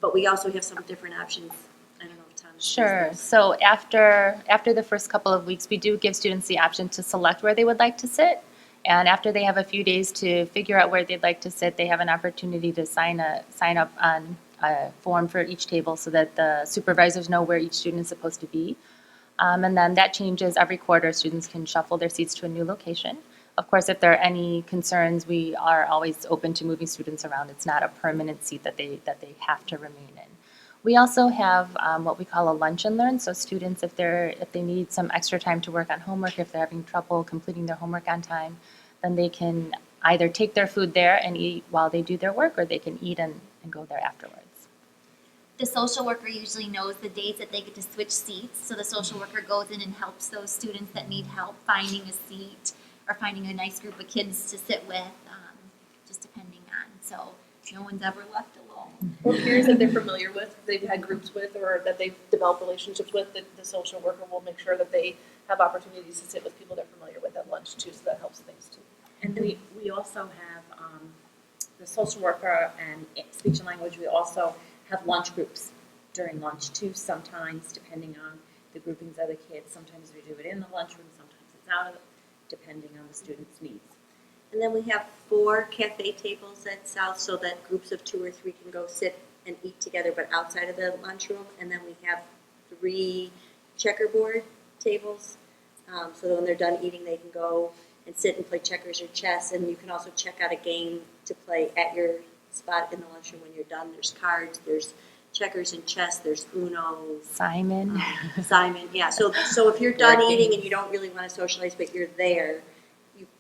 [SPEAKER 6] But we also have some different options. I don't know if Tom.
[SPEAKER 10] Sure. So after the first couple of weeks, we do give students the option to select where they would like to sit. And after they have a few days to figure out where they'd like to sit, they have an opportunity to sign up on a form for each table so that the supervisors know where each student is supposed to be. And then that changes every quarter. Students can shuffle their seats to a new location. Of course, if there are any concerns, we are always open to moving students around. It's not a permanent seat that they have to remain in. We also have what we call a lunch and learn. So students, if they need some extra time to work on homework, if they're having trouble completing their homework on time, then they can either take their food there and eat while they do their work, or they can eat and go there afterwards.
[SPEAKER 5] The social worker usually knows the days that they get to switch seats, so the social worker goes in and helps those students that need help finding a seat or finding a nice group of kids to sit with, just depending on. So no one's ever left alone.
[SPEAKER 3] Or peers that they're familiar with, they've had groups with, or that they've developed relationships with, the social worker will make sure that they have opportunities to sit with people they're familiar with at lunch too, so that helps things too.
[SPEAKER 7] And we also have the social worker and speech and language. We also have lunch groups during lunch too, sometimes depending on the groupings of the kids. Sometimes we do it in the lunchroom, sometimes it's out of it, depending on the student's needs.
[SPEAKER 6] And then we have 4 cafe tables at South so that groups of 2 or 3 can go sit and eat together but outside of the lunchroom. And then we have 3 checkerboard tables so that when they're done eating they can go and sit and play checkers or chess. And you can also check out a game to play at your spot in the lunchroom when you're done. There's cards, there's checkers and chess, there's Uno.
[SPEAKER 10] Simon.
[SPEAKER 6] Simon, yeah. So if you're done eating and you don't really want to socialize but you're there,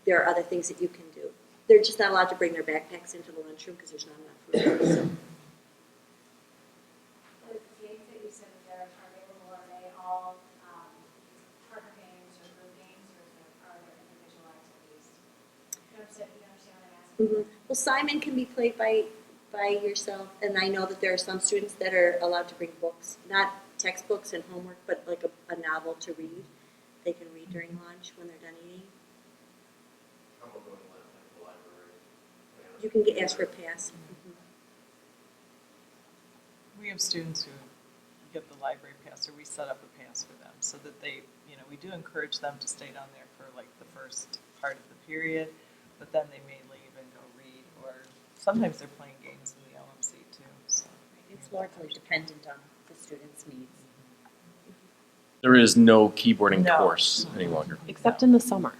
[SPEAKER 6] there are other things that you can do. They're just not allowed to bring their backpacks into the lunchroom because there's not enough food. So.
[SPEAKER 9] The games that you said that are available, are they all partner games or group games, or are there individual activities? You understand what I'm asking?
[SPEAKER 6] Mm-hmm. Well, Simon can be played by yourself, and I know that there are some students that are allowed to bring books, not textbooks and homework, but like a novel to read. They can read during lunch when they're done eating.
[SPEAKER 12] How about going to the library?
[SPEAKER 6] You can ask for a pass. Mm-hmm.
[SPEAKER 2] We have students who get the library pass, or we set up a pass for them so that they, we do encourage them to stay down there for like the first part of the period, but then they may leave and go read, or sometimes they're playing games in the LMC too. So
[SPEAKER 7] It's largely dependent on the student's needs.
[SPEAKER 8] There is no keyboarding
[SPEAKER 2] No.
[SPEAKER 8] course any longer.
[SPEAKER 1] Except in the summer.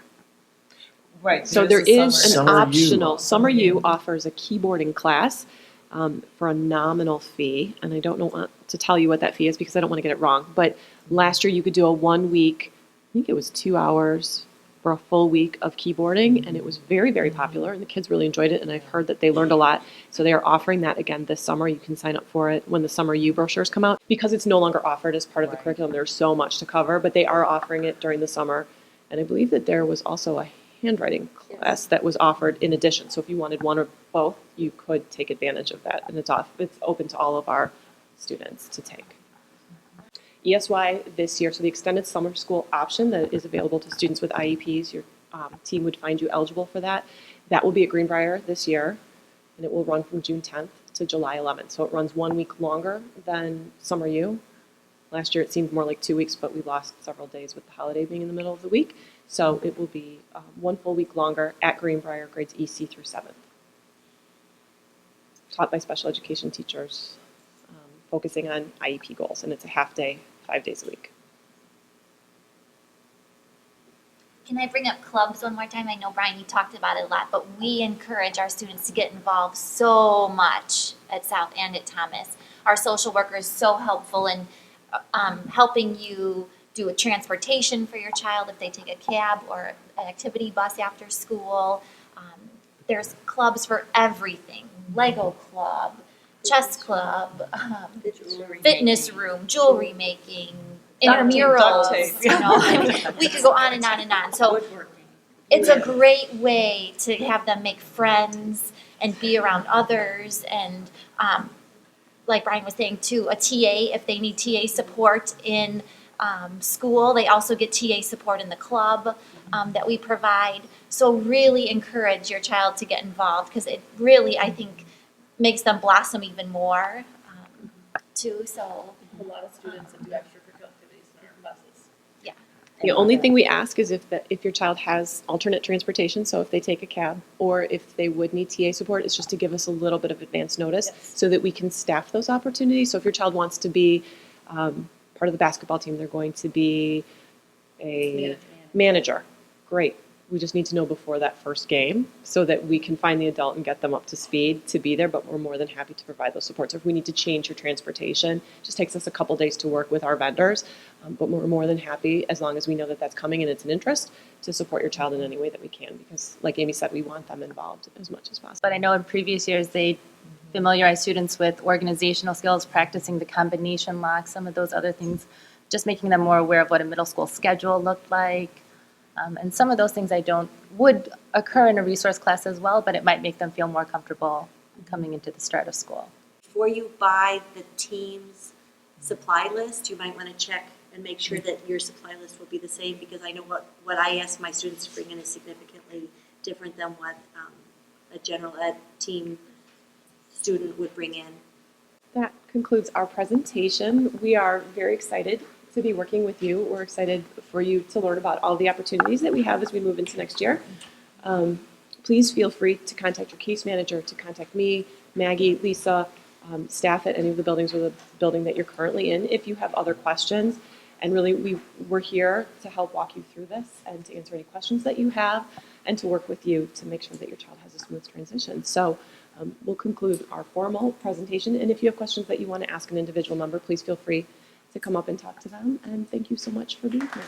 [SPEAKER 2] right.
[SPEAKER 1] So there is an
[SPEAKER 8] Summer U.
[SPEAKER 1] optional, Summer U offers a keyboarding class for a nominal fee. And I don't know to tell you what that fee is because I don't want to get it wrong. But last year you could do a 1 week, I think it was 2 hours for a full week of keyboarding, and it was very, very popular, and the kids really enjoyed it, and I've heard that they learned a lot. So they are offering that again this summer. You can sign up for it when the Summer U brochures come out. Because it's no longer offered as part of the curriculum, there's so much to cover, but they are offering it during the summer. And I believe that there was also a handwriting class that was offered in addition. So if you wanted one or both, you could take advantage of that, and it's open to all of our students to take. ESY this year, so the extended summer school option that is available to students with IEPs, your team would find you eligible for that. That will be at Greenbrier this year, and it will run from June 10th to July 11th. So it runs 1 week longer than Summer U. Last year it seemed more like 2 weeks, but we lost several days with the holiday being in the middle of the week. So it will be 1 full week longer at Greenbrier, grades EC through 7th. Taught by special education teachers, focusing on IEP goals, and it's a half day, 5 days a week.
[SPEAKER 5] Can I bring up clubs one more time? I know, Brian, you talked about it a lot, but we encourage our students to get involved so much at South and at Thomas. Our social worker is so helpful in helping you do a transportation for your child if they take a cab or an activity bus after school. There's clubs for everything. Lego club, chess club, fitness room, jewelry making, intramurals, you know, I mean, we could go on and on and on. So it's a great way to have them make friends and be around others, and like Brian was saying too, a TA, if they need TA support in school, they also get TA support in the club that we provide. So really encourage your child to get involved, because it really, I think, makes them blossom even more too. So
[SPEAKER 3] A lot of students that do extracurricular activities in our buses.
[SPEAKER 5] yeah.
[SPEAKER 1] The only thing we ask is if your child has alternate transportation, so if they take a cab, or if they would need TA support, it's just to give us a little bit of advance notice so that we can staff those opportunities. So if your child wants to be part of the basketball team, they're going to be a manager. Great. We just need to know before that first game so that we can find the adult and get them up to speed to be there, but we're more than happy to provide those supports. So if we need to change your transportation, it just takes us a couple days to work with our vendors, but we're more than happy, as long as we know that that's coming and it's an interest, to support your child in any way that we can, because like Aimée said, we want them involved as much as possible.
[SPEAKER 10] But I know in previous years, they familiarize students with organizational skills, practicing the combination lock, some of those other things, just making them more aware of what a middle school schedule looked like. And some of those things would occur in a resource class as well, but it might make them feel more comfortable coming into the start of school.
[SPEAKER 6] Before you buy the team's supply list, you might want to check and make sure that your supply list will be the same, because I know what I ask my students to bring in is significantly different than what a general ed team student would bring in.
[SPEAKER 1] That concludes our presentation. We are very excited to be working with you. We're excited for you to learn about all the opportunities that we have as we move into next year. Please feel free to contact your case manager, to contact me, Maggie, Lisa, staff at any of the buildings or the building that you're currently in if you have other questions. And really, we're here to help walk you through this and to answer any questions that you have and to work with you to make sure that your child has a smooth transition. So we'll conclude our formal presentation. And if you have questions that you want to ask an individual member, please feel free to come up and talk to them. And thank you so much for being here.